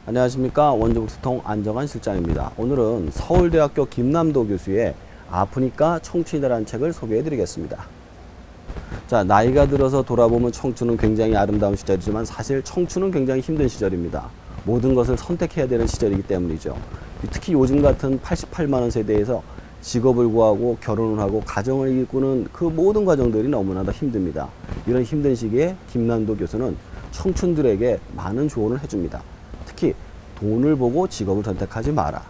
안녕하십니까. 원종수통 안정환 실장입니다. 오늘은 서울대학교 김남도 교수의 아프니까 청춘이라는 책을 소개해 드리겠습니다. 자, 나이가 들어서 돌아보면 청춘은 굉장히 아름다운 시절이지만 사실 청춘은 굉장히 힘든 시절입니다. 모든 것을 선택해야 되는 시절이기 때문이죠. 특히 요즘 같은 88만 원 세대에서 직업을 구하고 결혼을 하고 가정을 이꾸는 그 모든 과정들이 너무나도 힘듭니다. 이런 힘든 시기에 김남도 교수는 청춘들에게 많은 조언을 해줍니다. 특히 돈을 보고 직업을 선택하지 마라.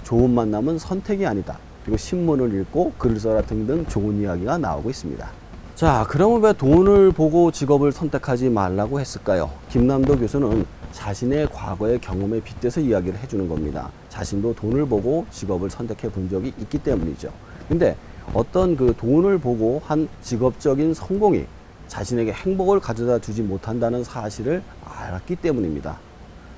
좋은 만남은 선택이 아니다. 그리고 신문을 읽고 글을 써라 등등 좋은 이야기가 나오고 있습니다. 자, 그러면 왜 돈을 보고 직업을 선택하지 말라고 했을까요? 김남도 교수는 자신의 과거의 경험에 빗대서 이야기를 해주는 겁니다. 자신도 돈을 보고 직업을 선택해 본 적이 있기 때문이죠. 근데 어떤 그 돈을 보고 한 직업적인 성공이 자신에게 행복을 가져다 주지 못한다는 사실을 알았기 때문입니다.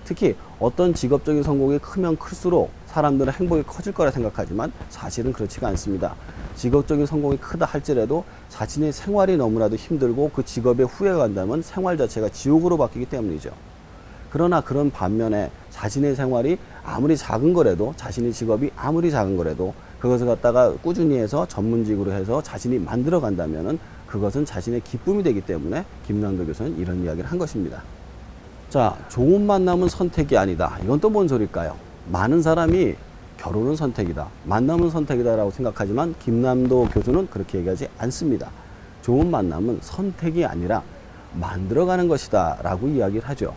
특히 어떤 직업적인 성공이 크면 클수록 사람들은 행복이 커질 거라 생각하지만 사실은 그렇지가 않습니다. 직업적인 성공이 크다 할지라도 자신의 생활이 너무나도 힘들고 그 직업에 후회가 간다면 생활 자체가 지옥으로 바뀌기 때문이죠. 그러나 그런 반면에 자신의 생활이 아무리 작은 거라도, 자신의 직업이 아무리 작은 거라도 그것을 갖다가 꾸준히 해서 전문직으로 해서 자신이 만들어 간다면은 그것은 자신의 기쁨이 되기 때문에 김남도 교수는 이런 이야기를 한 것입니다. 자, 좋은 만남은 선택이 아니다. 이건 또 뭔 소릴까요? 많은 사람이 결혼은 선택이다, 만남은 선택이다 라고 생각하지만 김남도 교수는 그렇게 얘기하지 않습니다. 좋은 만남은 선택이 아니라 만들어가는 것이다 라고 이야기를 하죠.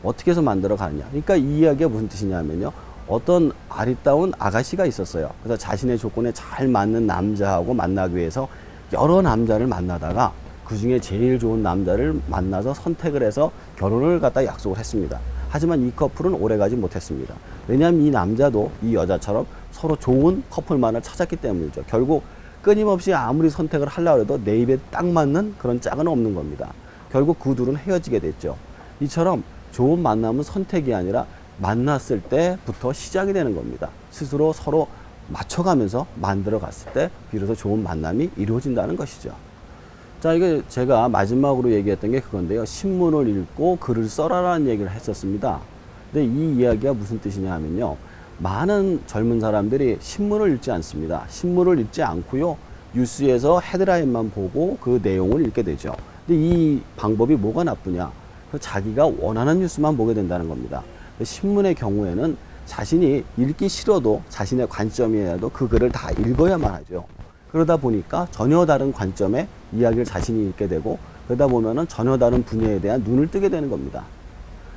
어떻게 해서 만들어가느냐. 그러니까 이 이야기가 무슨 뜻이냐면요, 어떤 아리따운 아가씨가 있었어요. 그래서 자신의 조건에 잘 맞는 남자하고 만나기 위해서 여러 남자를 만나다가 그 중에 제일 좋은 남자를 만나서 선택을 해서 결혼을 갖다 약속을 했습니다. 하지만 이 커플은 오래가지 못했습니다. 왜냐하면 이 남자도 이 여자처럼 서로 좋은 커플만을 찾았기 때문이죠. 결국 끊임없이 아무리 선택을 하려고 해도 내 입에 딱 맞는 그런 짝은 없는 겁니다. 결국 그 둘은 헤어지게 됐죠. 이처럼 좋은 만남은 선택이 아니라 만났을 때부터 시작이 되는 겁니다. 스스로 서로 맞춰가면서 만들어 갔을 때 비로소 좋은 만남이 이루어진다는 것이죠. 자, 이게 제가 마지막으로 얘기했던 게 그건데요. 신문을 읽고 글을 써라라는 얘기를 했었습니다. 근데 이 이야기가 무슨 뜻이냐 하면요, 많은 젊은 사람들이 신문을 읽지 않습니다. 신문을 읽지 않고요, 뉴스에서 헤드라인만 보고 그 내용을 읽게 되죠. 근데 이 방법이 뭐가 나쁘냐? 자기가 원하는 뉴스만 보게 된다는 겁니다. 신문의 경우에는 자신이 읽기 싫어도 자신의 관점이라도 그 글을 다 읽어야만 하죠. 그러다 보니까 전혀 다른 관점의 이야기를 자신이 읽게 되고, 그러다 보면은 전혀 다른 분야에 대한 눈을 뜨게 되는 겁니다.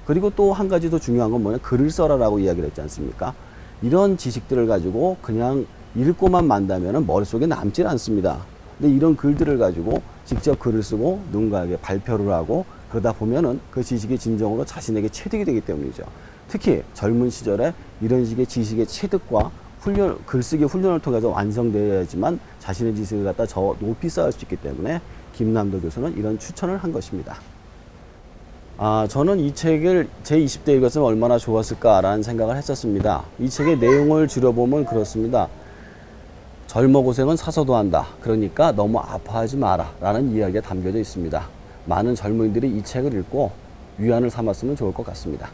그리고 또 한 가지 더 중요한 건 뭐냐, 글을 써라라고 이야기를 했지 않습니까? 이런 지식들을 가지고 그냥 읽고만 만다면은 머릿속에 남질 않습니다. 근데 이런 글들을 가지고 직접 글을 쓰고 누군가에게 발표를 하고 그러다 보면은 그 지식이 진정으로 자신에게 체득이 되기 때문이죠. 특히 젊은 시절에 이런 식의 지식의 체득과 글쓰기 훈련을 통해서 완성되어야지만 자신의 지식을 갖다 저 높이 쌓을 수 있기 때문에 김남도 교수는 이런 추천을 한 것입니다. 저는 이 책을 제 20대 읽었으면 얼마나 좋았을까라는 생각을 했었습니다. 이 책의 내용을 줄여보면 그렇습니다. 젊어 고생은 사서도 한다. 그러니까 너무 아파하지 마라 라는 이야기가 담겨져 있습니다. 많은 젊은이들이 이 책을 읽고 위안을 삼았으면 좋을 것 같습니다.